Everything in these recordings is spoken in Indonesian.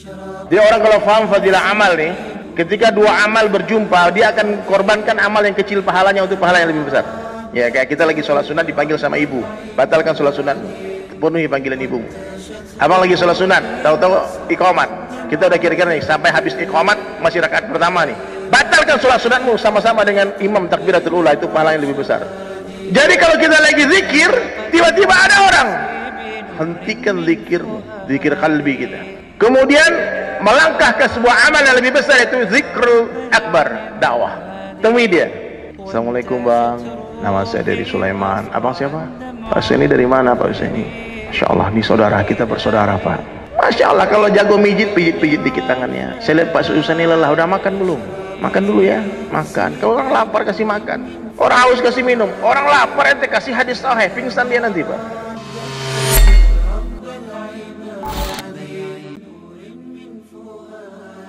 Jadi orang kalau paham fadilah amal nih, ketika dua amal berjumpa, dia akan korbankan amal yang kecil pahalanya untuk pahala yang lebih besar. Ya, kayak kita lagi sholat sunat dipanggil sama ibu, batalkan sholat sunat, penuhi panggilan ibu. Abang lagi sholat sunat, tahu-tahu iqamat, kita udah kira-kira nih sampai habis iqamat masih rakaat pertama nih, batalkan sholat sunatmu sama-sama dengan imam takbiratul ula, itu pahala yang lebih besar. Jadi kalau kita lagi zikir, tiba-tiba ada orang, hentikan zikirmu, zikir kalbi kita, kemudian melangkah ke sebuah amal yang lebih besar, yaitu zikrul akbar, dakwah. Temui dia. Assalamualaikum bang, nama saya dari Sulaiman. Abang siapa? Pak Hussein. Dari mana Pak Hussein? Masya Allah, ini saudara kita bersaudara Pak. Masya Allah, kalau jago mijit, pijit-pijit dikit tangannya. Saya lihat Pak Hussein ini lelah, udah makan belum? Makan dulu ya, makan. Kalau orang lapar kasih makan, orang haus kasih minum, orang lapar ente kasih hadis sahih, pingsan dia nanti Pak.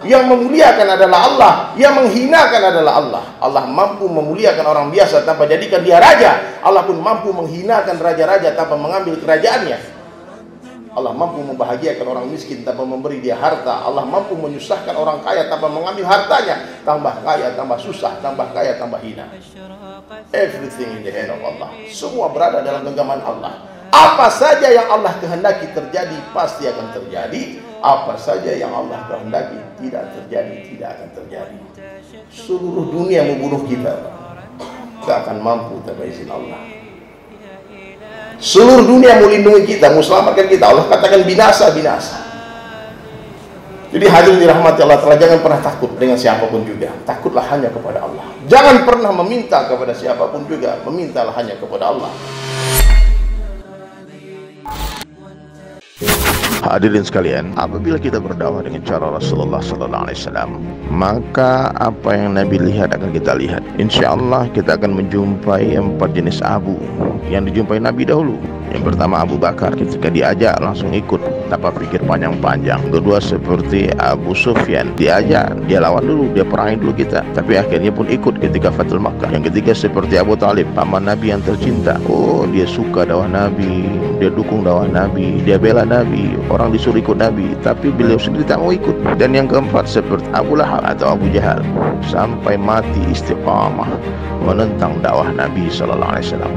Yang memuliakan adalah Allah, yang menghinakan adalah Allah. Allah mampu memuliakan orang biasa tanpa jadikan dia raja. Allah pun mampu menghinakan raja-raja tanpa mengambil kerajaannya. Allah mampu membahagiakan orang miskin tanpa memberi dia harta. Allah mampu menyusahkan orang kaya tanpa mengambil hartanya. Tambah kaya, tambah susah, tambah kaya, tambah hina. Everything in the hand of Allah. Semua berada dalam genggaman Allah. Apa saja yang Allah kehendaki terjadi, pasti akan terjadi. Apa saja yang Allah kehendaki tidak terjadi, tidak akan terjadi. Seluruh dunia membunuh kita, tidak akan mampu tanpa izin Allah. Seluruh dunia melindungi kita, menyelamatkan kita, Allah katakan binasa, binasa. Jadi hadirin dirahmati Allah Ta'ala, jangan pernah takut dengan siapapun juga. Takutlah hanya kepada Allah. Jangan pernah meminta kepada siapapun juga, memintalah hanya kepada Allah. Hadirin sekalian, apabila kita berdakwah dengan cara Rasulullah Sallallahu Alaihi Wasallam, maka apa yang Nabi lihat akan kita lihat. Insya Allah kita akan menjumpai 4 jenis abu yang dijumpai Nabi dahulu. Yang pertama Abu Bakar, ketika diajak langsung ikut tanpa pikir panjang-panjang. Kedua seperti Abu Sufyan, diajak, dia lawan dulu, dia perangi dulu kita, tapi akhirnya pun ikut ketika Fathul Makkah. Yang ketiga seperti Abu Talib, paman Nabi yang tercinta. Oh, dia suka dakwah Nabi, dia dukung dakwah Nabi, dia bela Nabi. Orang disuruh ikut Nabi, tapi beliau sendiri tak mau ikut. Dan yang keempat seperti Abu Lahab atau Abu Jahal, sampai mati istiqamah menentang dakwah Nabi Sallallahu Alaihi Wasallam.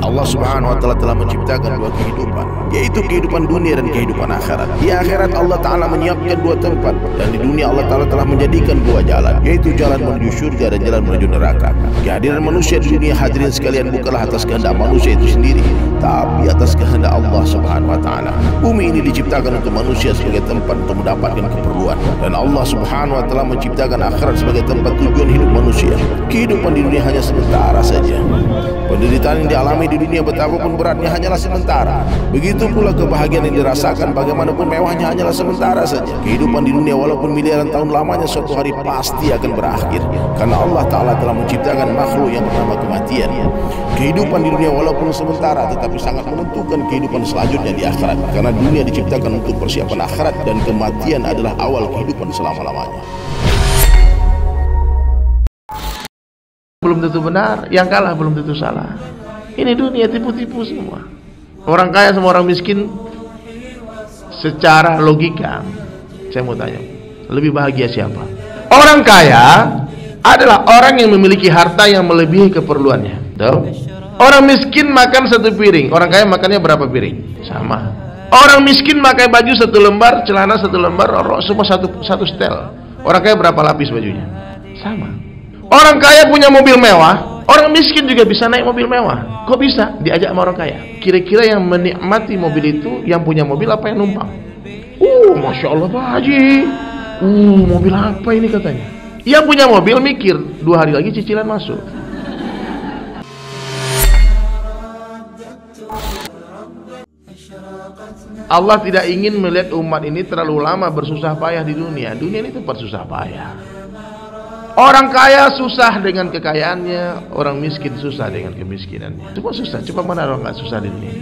Allah Subhanahu wa Ta'ala telah menciptakan 2 kehidupan, yaitu kehidupan dunia dan kehidupan akhirat. Di akhirat Allah Ta'ala menyiapkan 2 tempat, dan di dunia Allah Ta'ala telah menjadikan 2 jalan, yaitu jalan menuju surga dan jalan menuju neraka. Kehadiran manusia di dunia, hadirin sekalian, bukanlah atas kehendak manusia itu sendiri, tapi atas kehendak Allah Subhanahu wa Ta'ala. Bumi ini diciptakan untuk manusia sebagai tempat untuk mendapatkan keperluan, dan Allah Subhanahu wa Ta'ala menciptakan akhirat sebagai tempat tujuan hidup manusia. Kehidupan di dunia hanya sementara saja. Penderitaan yang dialami di dunia betapapun beratnya hanyalah sementara. Begitu pula kebahagiaan yang dirasakan bagaimanapun mewahnya hanyalah sementara saja. Kehidupan di dunia walaupun miliaran tahun lamanya suatu hari pasti akan berakhir, karena Allah Ta'ala telah menciptakan makhluk yang bernama kematian. Kehidupan di dunia walaupun sementara tetapi sangat menentukan kehidupan selanjutnya di akhirat, karena dunia diciptakan untuk persiapan akhirat dan kematian adalah awal kehidupan selama-lamanya. Belum tentu benar, yang kalah belum tentu salah. Ini dunia tipu-tipu semua. Orang kaya sama orang miskin, secara logika, saya mau tanya, lebih bahagia siapa? Orang kaya adalah orang yang memiliki harta yang melebihi keperluannya. Tuh. Orang miskin makan 1 piring, orang kaya makannya berapa piring? Sama. Orang miskin pakai baju 1 lembar, celana 1 lembar, semua satu setel. Orang kaya berapa lapis bajunya? Sama. Orang kaya punya mobil mewah, orang miskin juga bisa naik mobil mewah. Kok bisa? Diajak sama orang kaya. Kira-kira yang menikmati mobil itu yang punya mobil apa yang numpang? Masya Allah Pak Haji, mobil apa ini katanya. Yang punya mobil mikir 2 hari lagi cicilan masuk. Allah tidak ingin melihat umat ini terlalu lama bersusah payah di dunia. Dunia ini tempat susah payah. Orang kaya susah dengan kekayaannya, orang miskin susah dengan kemiskinannya. Semua susah, coba mana orang gak susah di dunia?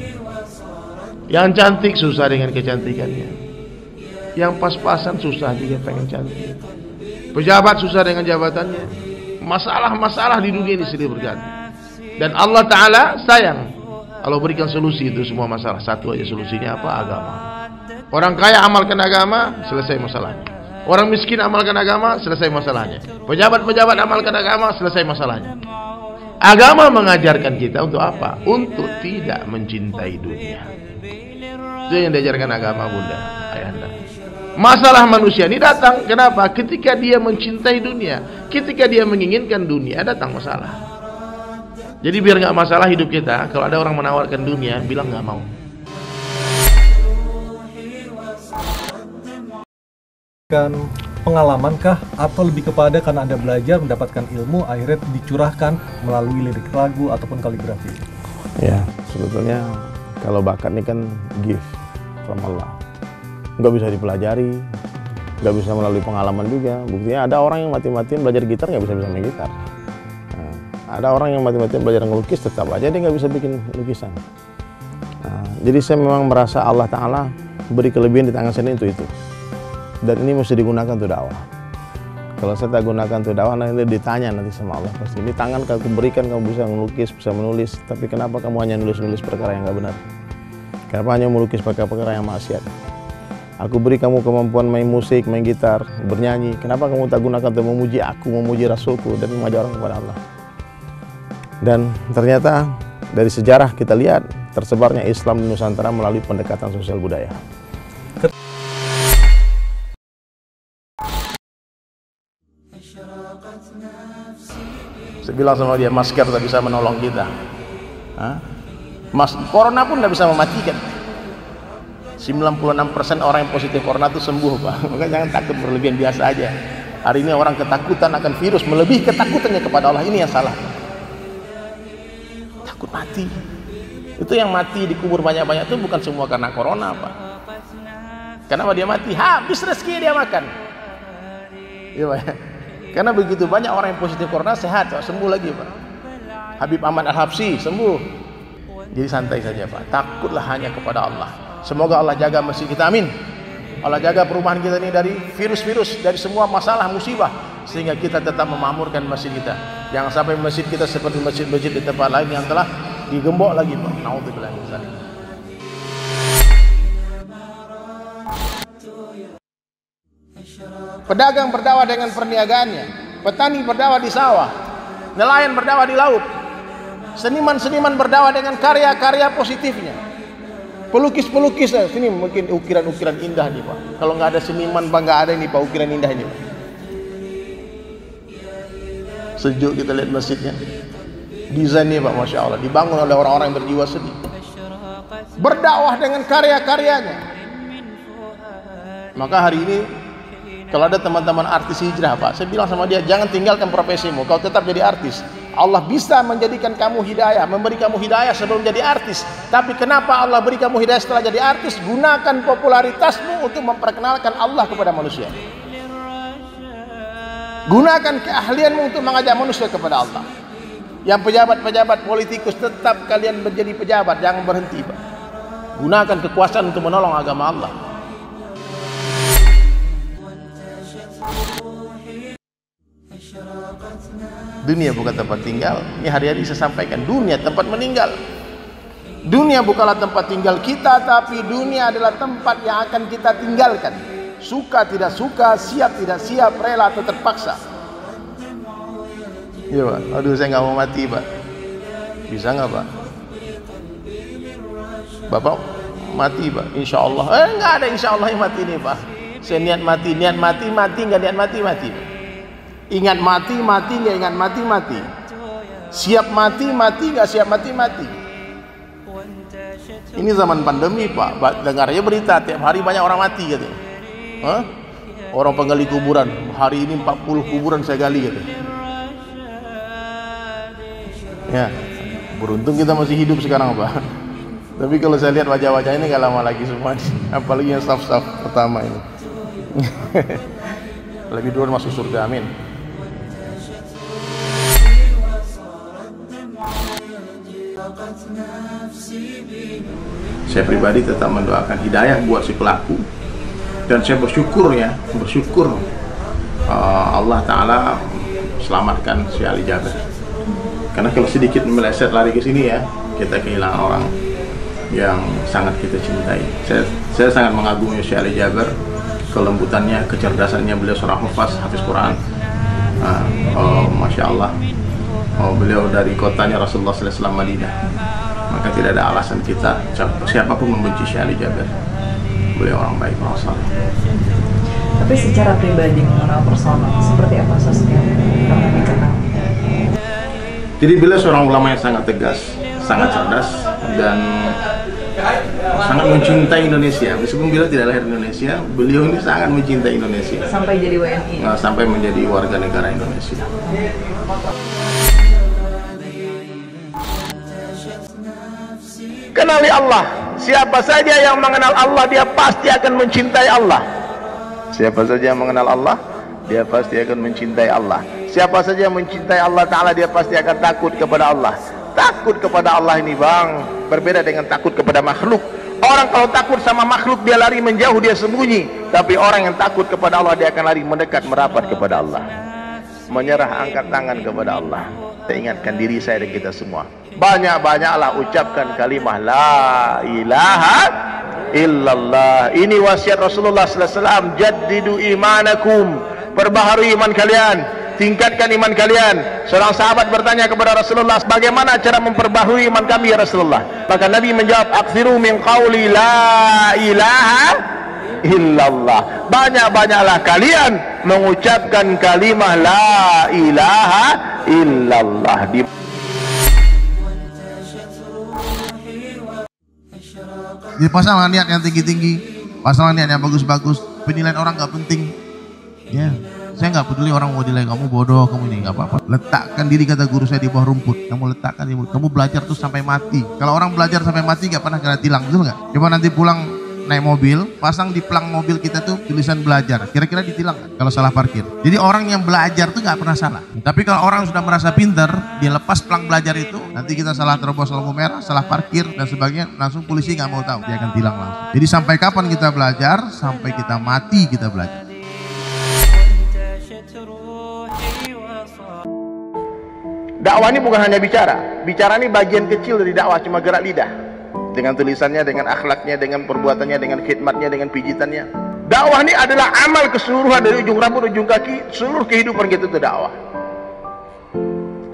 Yang cantik susah dengan kecantikannya, yang pas-pasan susah juga pengen cantik. Pejabat susah dengan jabatannya, Masalah-masalah di dunia ini silih berganti. Dan Allah Ta'ala sayang kalau berikan solusi itu semua masalah. Satu aja solusinya apa? Agama. Orang kaya amalkan agama, selesai masalahnya. Orang miskin amalkan agama, selesai masalahnya. Pejabat-pejabat amalkan agama, selesai masalahnya. Agama mengajarkan kita untuk apa? Untuk tidak mencintai dunia. Itu yang diajarkan agama, Bunda, Ayahanda. Masalah manusia ini datang, kenapa? Ketika dia mencintai dunia, ketika dia menginginkan dunia, datang masalah. Jadi biar nggak masalah hidup kita, kalau ada orang menawarkan dunia, bilang nggak mau. Pengalaman kah, atau lebih kepada karena Anda belajar mendapatkan ilmu, akhirnya dicurahkan melalui lirik lagu ataupun kaligrafi? Ya, sebetulnya kalau bakat ini kan gift from Allah. Nggak bisa dipelajari, nggak bisa melalui pengalaman juga. Buktinya ada orang yang mati-matian belajar gitar nggak bisa main gitar. Nah, ada orang yang mati-matian belajar ngelukis tetap aja dia nggak bisa bikin lukisan. Nah, jadi saya memang merasa Allah Ta'ala beri kelebihan di tangan saya untuk itu. Dan ini mesti digunakan untuk dakwah. Kalau saya tak gunakan untuk dakwah, nanti ditanya nanti sama Allah pasti. Ini tangan aku berikan, kamu bisa melukis, bisa menulis, tapi kenapa kamu hanya nulis-nulis perkara yang nggak benar? Kenapa hanya melukis perkara-perkara yang maksiat? Aku beri kamu kemampuan main musik, main gitar, bernyanyi. Kenapa kamu tak gunakan untuk memuji aku, memuji Rasulku, dan mengajak orang kepada Allah? Dan ternyata dari sejarah kita lihat tersebarnya Islam di Nusantara melalui pendekatan sosial budaya. Saya bilang sama dia, masker tak bisa menolong kita. Corona pun tak bisa mematikan. 96% orang yang positif corona itu sembuh, Pak. Maka jangan takut berlebihan, biasa aja. Hari ini orang ketakutan akan virus, melebihi ketakutannya kepada Allah. Ini yang salah. Takut mati. Itu yang mati dikubur banyak-banyak itu bukan semua karena corona, Pak. Kenapa dia mati? Habis rezeki dia makan. Iya, Pak. Karena begitu banyak orang yang positif corona sehat, Pak. Sembuh lagi, Pak. Habib Ahmad Al-Habsyi sembuh. Jadi santai saja, Pak. Takutlah hanya kepada Allah. Semoga Allah jaga masjid kita, amin. Allah jaga perumahan kita ini dari virus-virus, dari semua masalah musibah, sehingga kita tetap memakmurkan masjid kita. Jangan sampai masjid kita seperti masjid-masjid di tempat lain yang telah digembok lagi, Pak. Naudzubillah min dzalik. Pedagang berdakwah dengan perniagaannya, petani berdakwah di sawah, nelayan berdakwah di laut, seniman-seniman berdakwah dengan karya-karya positifnya. Pelukis-pelukis, sini mungkin ukiran-ukiran indah nih, Pak. Kalau nggak ada seniman, Pak, nggak ada ini, Pak, ukiran indah ini, Pak. Sejuk kita lihat masjidnya. Desainnya, Pak, Masya Allah, dibangun oleh orang-orang yang berjiwa seni. Berdakwah dengan karya-karyanya. Maka hari ini kalau ada teman-teman artis hijrah, Pak, saya bilang sama dia, jangan tinggalkan profesimu, kau tetap jadi artis. Allah bisa menjadikan kamu hidayah, memberi kamu hidayah sebelum jadi artis. Tapi kenapa Allah beri kamu hidayah setelah jadi artis? Gunakan popularitasmu untuk memperkenalkan Allah kepada manusia. Gunakan keahlianmu untuk mengajak manusia kepada Allah. Yang pejabat-pejabat politikus, tetap kalian menjadi pejabat, jangan berhenti, Pak. Gunakan kekuasaan untuk menolong agama Allah. Dunia bukan tempat tinggal. Ini hari-hari saya sampaikan, dunia tempat meninggal. Dunia bukanlah tempat tinggal kita, tapi dunia adalah tempat yang akan kita tinggalkan. Suka tidak suka, siap tidak siap, rela atau terpaksa. Iya, Pak. Aduh, saya nggak mau mati, Pak. Bisa nggak, Pak? Bapak mati, Pak? Insya Allah. Nggak ada insya Allah yang mati nih, Pak. Saya niat mati, nggak niat mati. Ingat mati, nggak ingat mati. Siap mati, nggak siap mati. Ini zaman pandemi, Pak. Dengarnya berita tiap hari banyak orang mati, katanya. Orang penggali kuburan, hari ini 40 kuburan saya gali, katanya. Ya, beruntung kita masih hidup sekarang, Pak. Tapi kalau saya lihat wajah-wajah ini nggak lama lagi semua, apalagi yang staff pertama ini. Lebih dulu masuk surga, amin. Saya pribadi tetap mendoakan hidayah buat si pelaku, dan saya bersyukur Allah Ta'ala selamatkan si Ali Jaber. Karena kalau sedikit meleset lari ke sini ya, kita kehilangan orang yang sangat kita cintai. Saya sangat mengagumi si Ali Jaber, kelembutannya, kecerdasannya. Beliau seorang hafiz Quran. Masya Allah. Beliau dari kotanya Rasulullah SAW, Madinah. Maka tidak ada alasan kita siapapun membenci si Ali Jaber. Beliau orang baik, orang saleh. Tapi secara pribadi, mengenal personal, seperti apa sosoknya karena dikenal? Jadi beliau seorang ulama yang sangat tegas, sangat cerdas, dan sangat mencintai Indonesia. Meskipun beliau tidak lahir di Indonesia, beliau ini sangat mencintai Indonesia. Sampai jadi WNI? Sampai menjadi warga negara Indonesia. Kenali Allah. Siapa saja yang mengenal Allah, dia pasti akan mencintai Allah. Siapa saja yang mengenal Allah, dia pasti akan mencintai Allah. Siapa saja yang mencintai Allah Ta'ala, dia pasti akan takut kepada Allah. Takut kepada Allah ini bang, berbeda dengan takut kepada makhluk. Orang kalau takut sama makhluk, dia lari menjauh, dia sembunyi. Tapi orang yang takut kepada Allah, dia akan lari mendekat, merapat kepada Allah. Menyerah, angkat tangan kepada Allah. Saya ingatkan diri saya dan kita semua, banyak-banyaklah ucapkan kalimah La ilaha illallah. Ini wasiat Rasulullah SAW. Jaddidu imanakum, perbaharui iman kalian, tingkatkan iman kalian. Seorang sahabat bertanya kepada Rasulullah, bagaimana cara memperbaharui iman kami ya Rasulullah? Maka Nabi menjawab, aksiru min qawli la ilaha illallah. Banyak-banyaklah kalian mengucapkan kalimah la ilaha illallah. Jadi pasang niat yang tinggi-tinggi, pasang niat yang bagus-bagus. Penilaian orang gak penting. Ya, saya nggak peduli orang mau nilai kamu bodoh, kamu ini nggak apa-apa. Letakkan diri, kata guru saya, di bawah rumput. Kamu letakkan di kamu belajar tuh sampai mati. Kalau orang belajar sampai mati nggak pernah kena tilang, betul nggak? Coba nanti pulang naik mobil, pasang di pelang mobil kita tuh tulisan belajar. Kira-kira ditilang kan kalau salah parkir? Jadi orang yang belajar tuh nggak pernah salah. Tapi kalau orang sudah merasa pinter, dia lepas pelang belajar itu, nanti kita salah terobos lampu merah, salah parkir dan sebagainya, langsung polisi nggak mau tahu, dia akan tilang langsung. Jadi sampai kapan kita belajar? Sampai kita mati kita belajar. Dakwah ini bukan hanya bicara. Bicara ini bagian kecil dari dakwah, cuma gerak lidah. Dengan tulisannya, dengan akhlaknya, dengan perbuatannya, dengan khidmatnya, dengan pijitannya. Dakwah ini adalah amal keseluruhan dari ujung rambut, ujung kaki, seluruh kehidupan kita itu dakwah.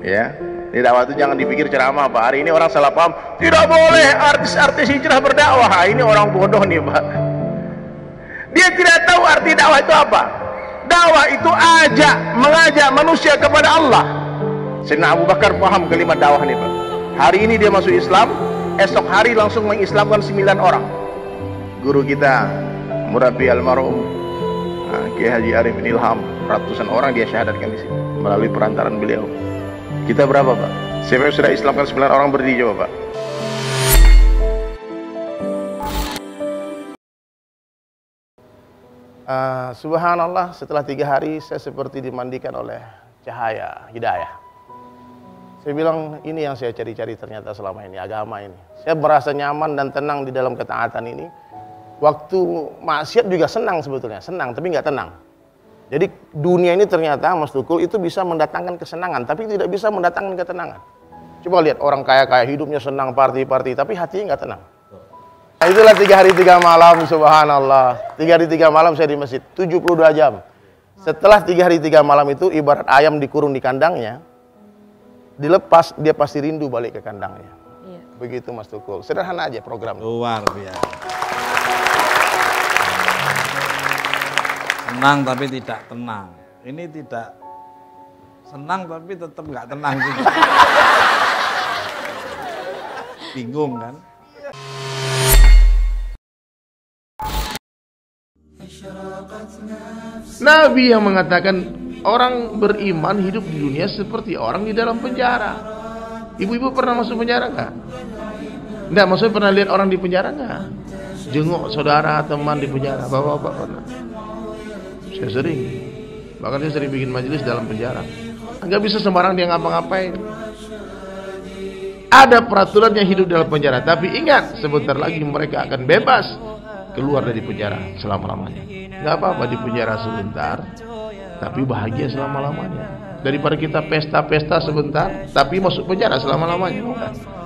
Ya, di dakwah itu jangan dipikir ceramah, Pak. Hari ini orang salah paham, tidak boleh artis-artis hijrah berdakwah. Ini orang bodoh nih, Pak. Dia tidak tahu arti dakwah itu apa. Dakwah itu mengajak manusia kepada Allah. Sayyidina Abu Bakar paham kalimat dakwah nih, Pak. Hari ini dia masuk Islam, esok hari langsung mengislamkan 9 orang. Guru kita, murabbi almarhum Kiai Haji Arifin Ilham, ratusan orang dia syahadatkan di sini melalui perantaran beliau. Kita berapa, Pak? Siapa yang sudah islamkan 9 orang, berdiri coba, Pak. Subhanallah, setelah 3 hari saya seperti dimandikan oleh cahaya hidayah. Saya bilang, ini yang saya cari-cari ternyata selama ini, agama ini. Saya merasa nyaman dan tenang di dalam ketaatan ini. Waktu maksiat juga senang sebetulnya, senang tapi nggak tenang. Jadi dunia ini ternyata, Mas Tukul, itu bisa mendatangkan kesenangan, tapi tidak bisa mendatangkan ketenangan. Coba lihat orang kaya-kaya hidupnya senang, party-party, tapi hatinya nggak tenang. Nah, itulah 3 hari 3 malam, subhanallah. 3 hari 3 malam saya di masjid, 72 jam. Setelah 3 hari 3 malam itu, ibarat ayam dikurung di kandangnya, dilepas, dia pasti rindu balik ke kandangnya. Iya. Begitu Mas Tukul. Sederhana aja programnya. Luar biasa. Senang tapi tidak tenang. Ini tidak senang tapi tetap nggak tenang juga. Bingung kan? Nabi yang mengatakan orang beriman hidup di dunia seperti orang di dalam penjara. Ibu-ibu pernah masuk penjara nggak? Nggak, maksudnya pernah lihat orang di penjara nggak? Jenguk saudara, teman di penjara, bapak-bapak pernah. Saya sering, bahkan saya sering bikin majelis dalam penjara. Nggak bisa sembarang dia ngapa-ngapain. Ada peraturan yang hidup dalam penjara, tapi ingat, sebentar lagi mereka akan bebas keluar dari penjara selama-lamanya. Nggak apa-apa di penjara sebentar, tapi bahagia selama-lamanya. daripada kita pesta-pesta sebentar tapi masuk penjara selama-lamanya. Bukan.